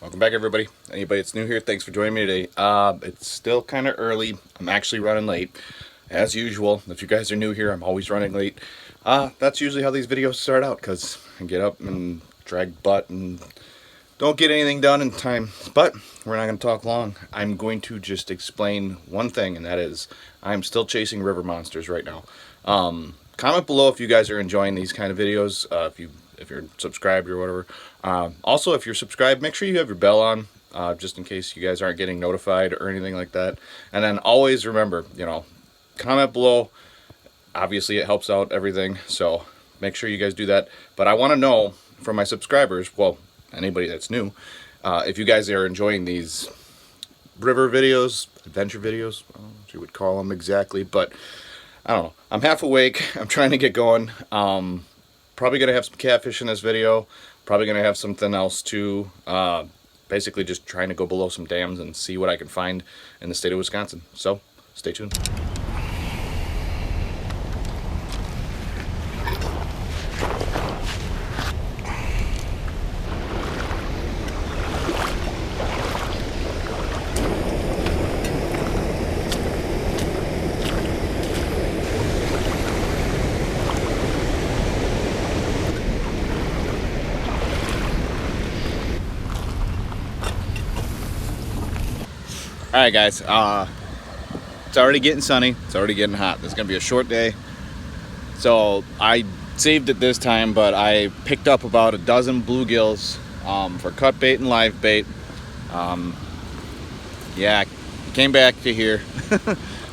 Welcome back, everybody. Anybody that's new here, thanks for joining me today. It's still kind of early. I'm actually running late, as usual. If you guys are new here, I'm always running late. That's usually how these videos start out, because I get up and drag butt and don't get anything done in time. But we're not going to talk long. I'm going to just explain one thing, and that is I'm still chasing river monsters right now. Comment below if you guys are enjoying these kind of videos, if you're subscribed or whatever. Also, if you're subscribed, make sure you have your bell on, just in case you guys aren't getting notified or anything like that. And then always remember, comment below. Obviously, it helps out everything, so make sure you guys do that. But I want to know from my subscribers, well, anybody that's new, if you guys are enjoying these river videos, adventure videos, I don't know what you would call them exactly, but I don't know. I'm half awake. I'm trying to get going. Probably going to have some catfish in this video. Probably going to have something else too. Basically just trying to go below some dams and see what I can find in the state of Wisconsin. So, stay tuned. Alright guys, it's already getting sunny, it's already getting hot. This is going to be a short day. So I saved it this time, but I picked up about a dozen bluegills for cut bait and live bait. Yeah, came back to here.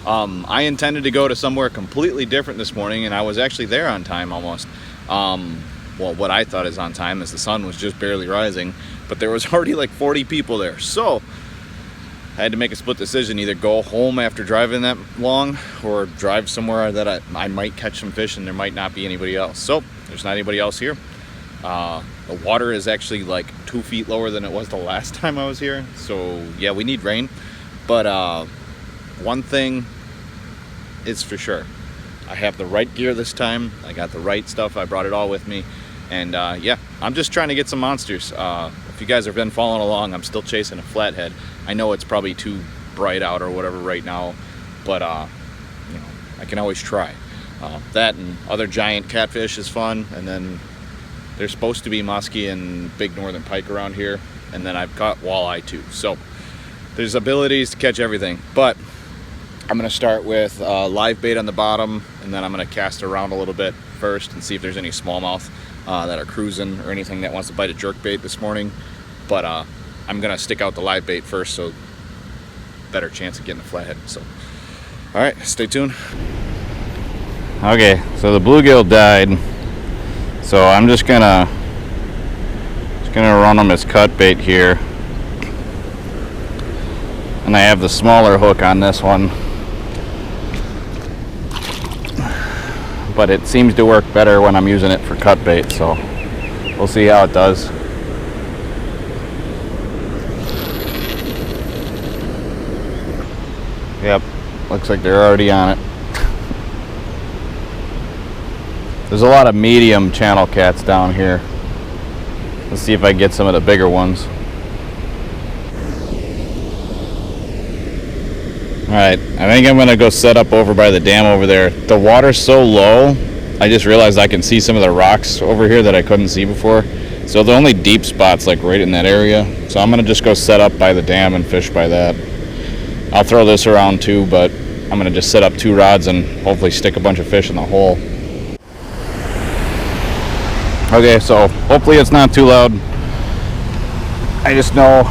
I intended to go to somewhere completely different this morning, and I was actually there on time almost. Well, what I thought is on time, as the sun was just barely rising, but there was already like 40 people there. So I had to make a split decision, either go home after driving that long or drive somewhere that I might catch some fish and there might not be anybody else. So there's not anybody else here. The water is actually like 2 feet lower than it was the last time I was here. So yeah, we need rain. But one thing is for sure, I have the right gear this time. I got the right stuff. I brought it all with me. And yeah, I'm just trying to get some monsters. If you guys have been following along, I'm still chasing a flathead. I know it's probably too bright out or whatever right now, but I can always try. That and other giant catfish is fun, and then there's supposed to be muskie and big northern pike around here, and then I've caught walleye too. So there's abilities to catch everything, but I'm going to start with live bait on the bottom, and then I'm going to cast around a little bit first and see if there's any smallmouth that are cruising or anything that wants to bite a jerk bait this morning. But I'm going to stick out the live bait first, so better chance of getting a flathead. So, all right, stay tuned. Okay, so the bluegill died, so I'm just gonna run them as cut bait here, and I have the smaller hook on this one, but it seems to work better when I'm using it for cut bait, so we'll see how it does. Yep, looks like they're already on it. There's a lot of medium channel cats down here. Let's see if I can get some of the bigger ones. Alright, I think I'm going to go set up over by the dam over there. The water's so low, I just realized I can see some of the rocks over here that I couldn't see before. So the only deep spot's like right in that area. So I'm going to just go set up by the dam and fish by that. I'll throw this around too, but I'm going to just set up 2 rods and hopefully stick a bunch of fish in the hole. Okay, so hopefully it's not too loud. I just know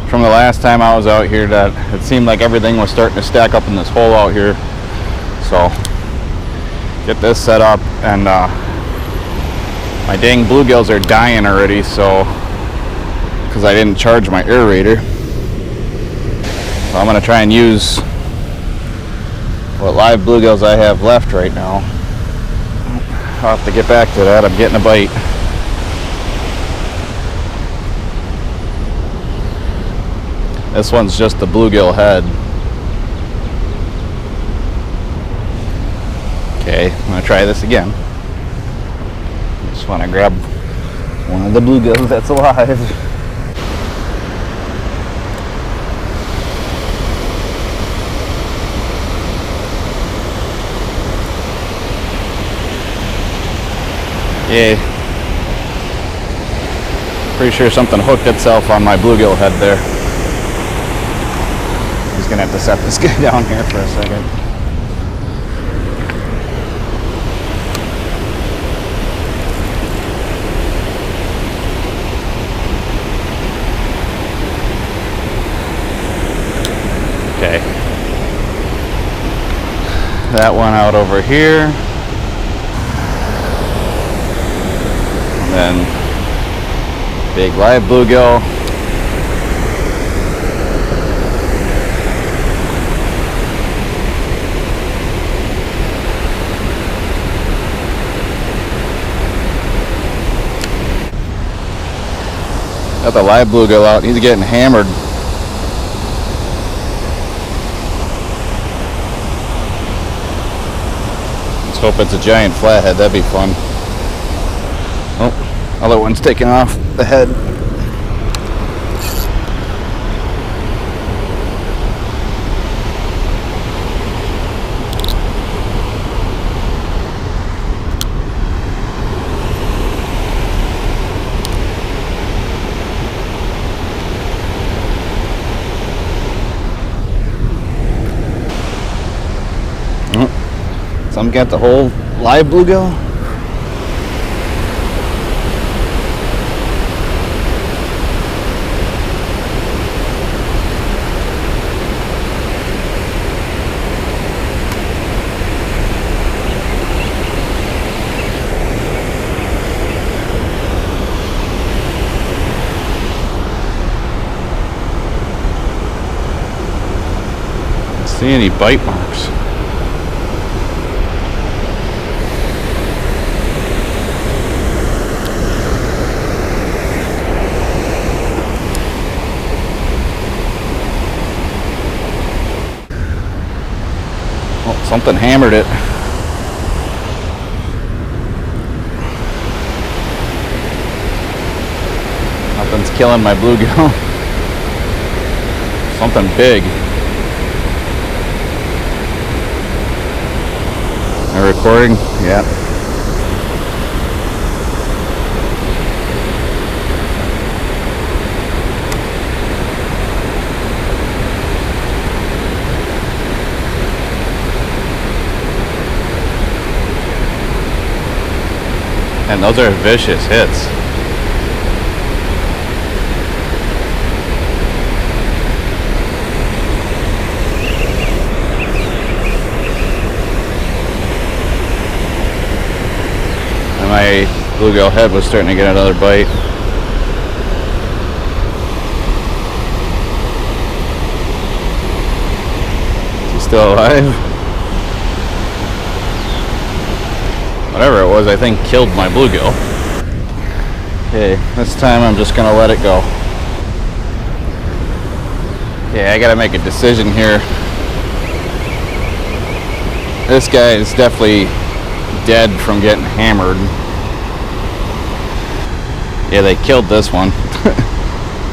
from the last time I was out here that it seemed like everything was starting to stack up in this hole out here. So get this set up, and my dang bluegills are dying already, so because I didn't charge my aerator. So I'm going to try and use what live bluegills I have left right now. I'll have to get back to that. I'm getting a bite. This one's just the bluegill head. Okay, I'm going to try this again. Just want to grab one of the bluegills that's alive. Yeah. Pretty sure something hooked itself on my bluegill head there. Just gonna have to set this guy down here for a second. Okay. That one out over here. And then big live bluegill. Got the live bluegill out. He's getting hammered. Let's hope it's a giant flathead. That'd be fun. Oh, other one's taking off the head. Some got the whole live bluegill. See any bite marks? Something hammered it. Nothing's killing my bluegill. Something big. Am I recording? Yeah. And those are vicious hits. And my bluegill head was starting to get another bite. Is he still alive? Whatever it was, I think killed my bluegill. Okay, this time I'm just gonna let it go. Okay, I gotta make a decision here. This guy is definitely dead from getting hammered. Yeah, they killed this one.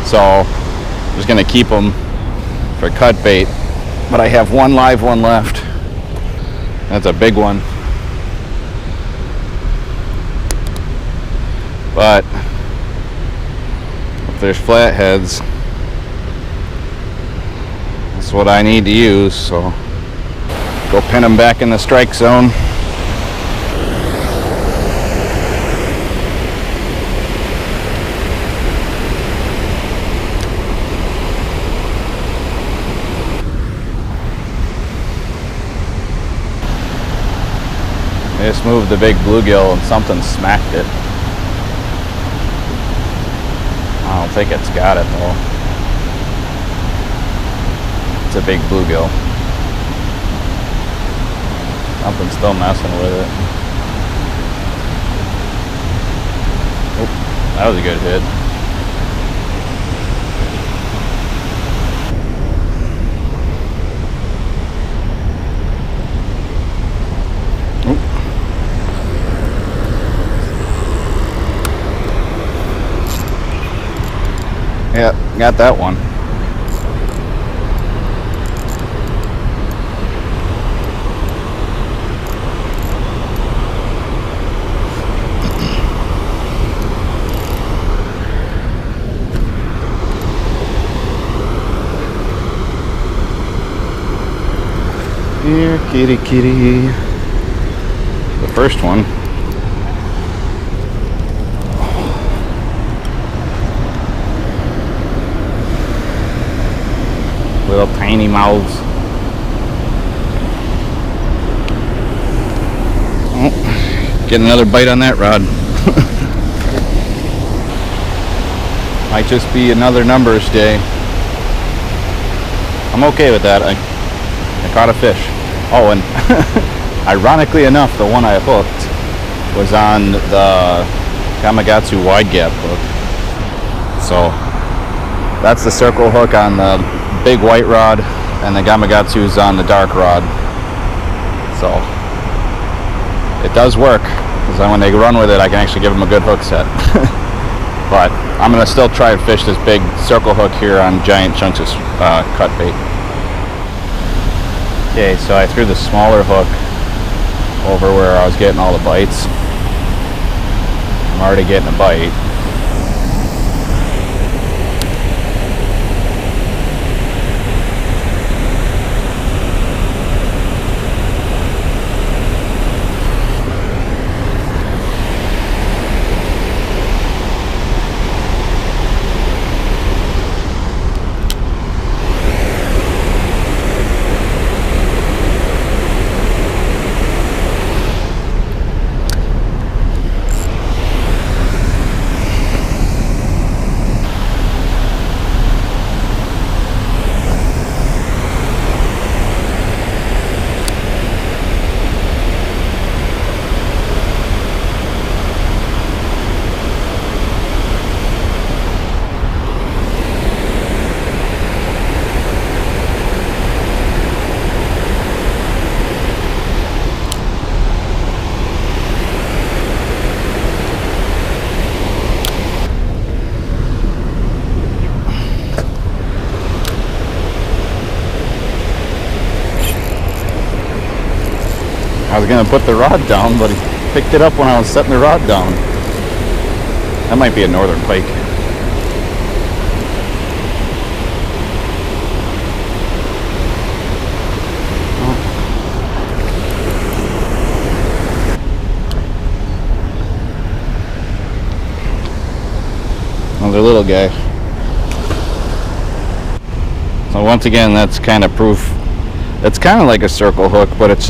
So I'm just gonna keep him for cut bait. But I have one live one left. That's a big one. But if there's flatheads, that's what I need to use, so go pin them back in the strike zone. I just moved the big bluegill and something smacked it. I don't think it's got it though. It's a big bluegill. Something's still messing with it. Oh, that was a good hit. Yeah, got that one. Kitty, kitty. The first one. Little tiny mouths. Oh, get another bite on that rod. Might just be another numbers day. I'm okay with that. I caught a fish. Oh, and ironically enough, the one I hooked was on the Gamakatsu wide gap hook. So that's the circle hook on the big white rod, and the Gamakatsu's on the dark rod. So it does work, because when they run with it, I can actually give them a good hook set. But I'm going to still try and fish this big circle hook here on giant chunks of cut bait. Okay, so I threw the smaller hook over where I was getting all the bites. I'm already getting a bite. I was going to put the rod down, but he picked it up when I was setting the rod down. That might be a northern pike. Another little guy. So once again, that's kind of proof. It's kind of like a circle hook, but it's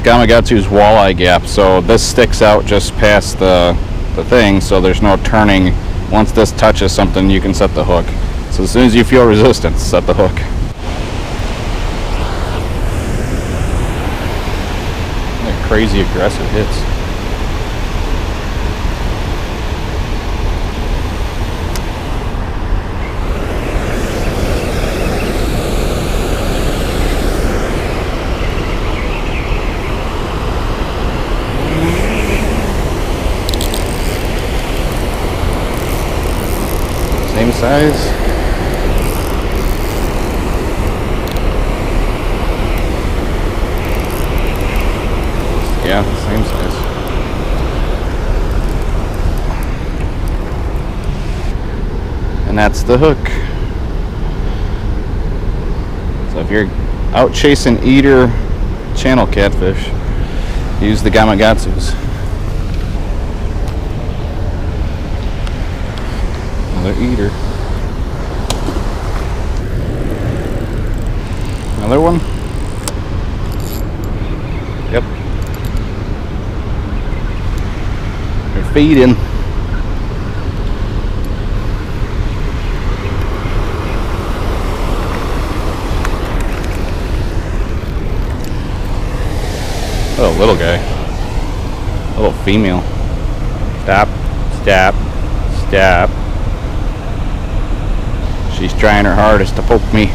Gamakatsu's walleye gap, so this sticks out just past the thing, so there's no turning. Once this touches something, you can set the hook. So as soon as you feel resistance, set the hook. Like crazy aggressive hits. Same size. Yeah, same size. And that's the hook. So if you're out chasing eater channel catfish, use the Gamakatsus. Another eater. Another one. Yep. They're feeding. Oh, little guy. A little female. Stop. Stop. Stop. She's trying her hardest to poke me.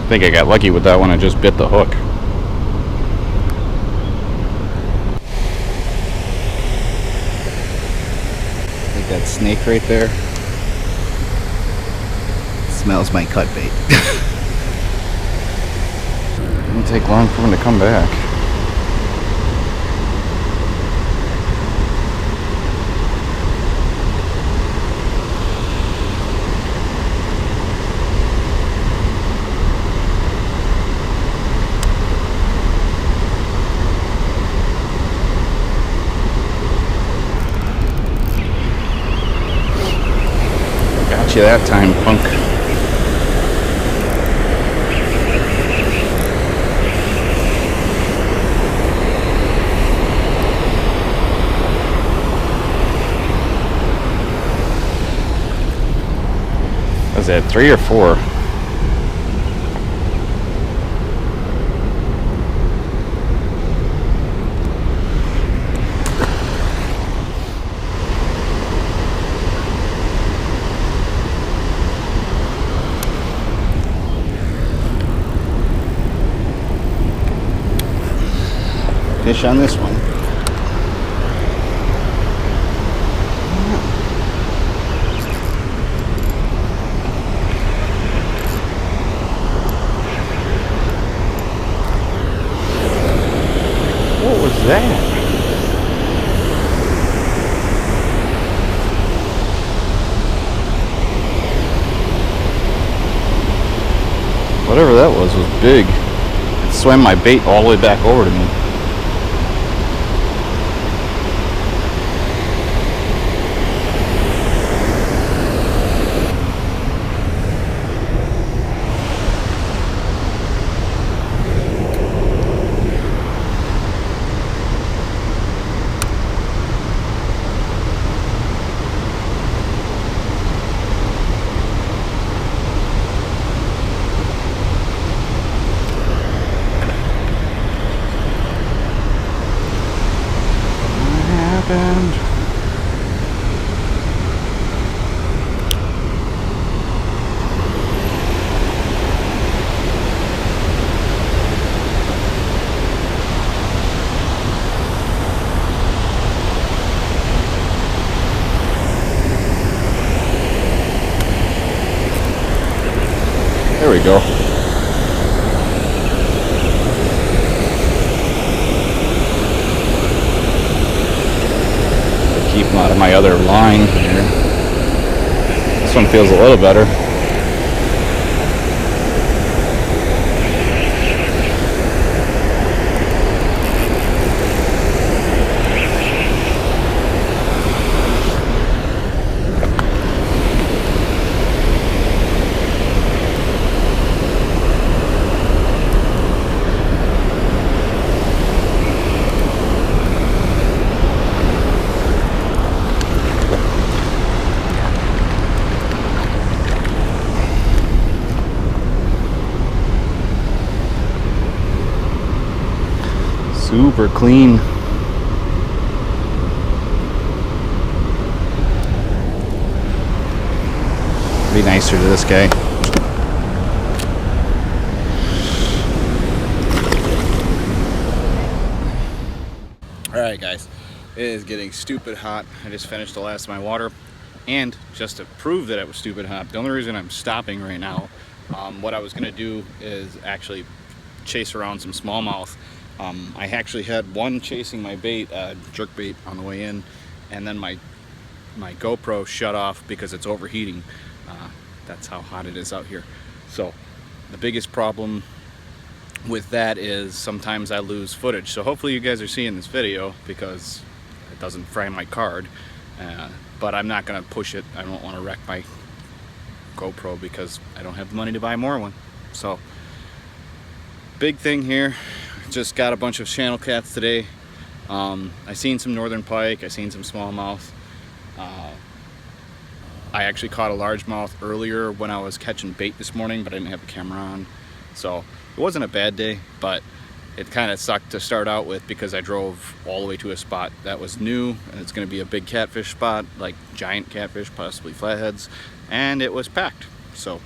I think I got lucky with that one. I just bit the hook. Like that snake right there. Smells my cut bait. It didn't take long for him to come back. you that time, punk. Was that 3 or 4? Fish on this one. What was that? Whatever that was big. It swam my bait all the way back over to me. There we go. Keep them out of my other line here. This one feels a little better. Super clean. Be nicer to this guy. Alright guys, it is getting stupid hot. I just finished the last of my water, and just to prove that it was stupid hot, the only reason I'm stopping right now, what I was going to do is actually chase around some smallmouth. I actually had one chasing my bait, jerk bait, on the way in, and then my GoPro shut off because it's overheating. That's how hot it is out here. So the biggest problem with that is sometimes I lose footage. So hopefully you guys are seeing this video because it doesn't fry my card, but I'm not gonna push it. I don't want to wreck my GoPro because I don't have the money to buy more one. So big thing here, just got a bunch of channel cats today. I seen some northern pike, I seen some smallmouth. I actually caught a largemouth earlier when I was catching bait this morning, but I didn't have the camera on. So it wasn't a bad day, but it kind of sucked to start out with because I drove all the way to a spot that was new, and it's going to be a big catfish spot, like giant catfish, possibly flatheads, and it was packed. So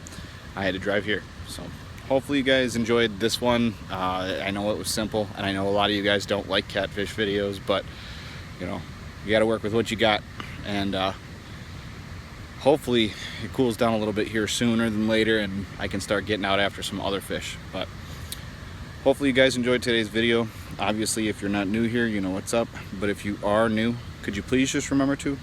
I had to drive here. So hopefully you guys enjoyed this one. I know it was simple, and I know a lot of you guys don't like catfish videos, but you know, you got to work with what you got, and hopefully it cools down a little bit here sooner than later and I can start getting out after some other fish. But hopefully you guys enjoyed today's video. Obviously, if you're not new here, you know what's up, but if you are new, could you please just remember to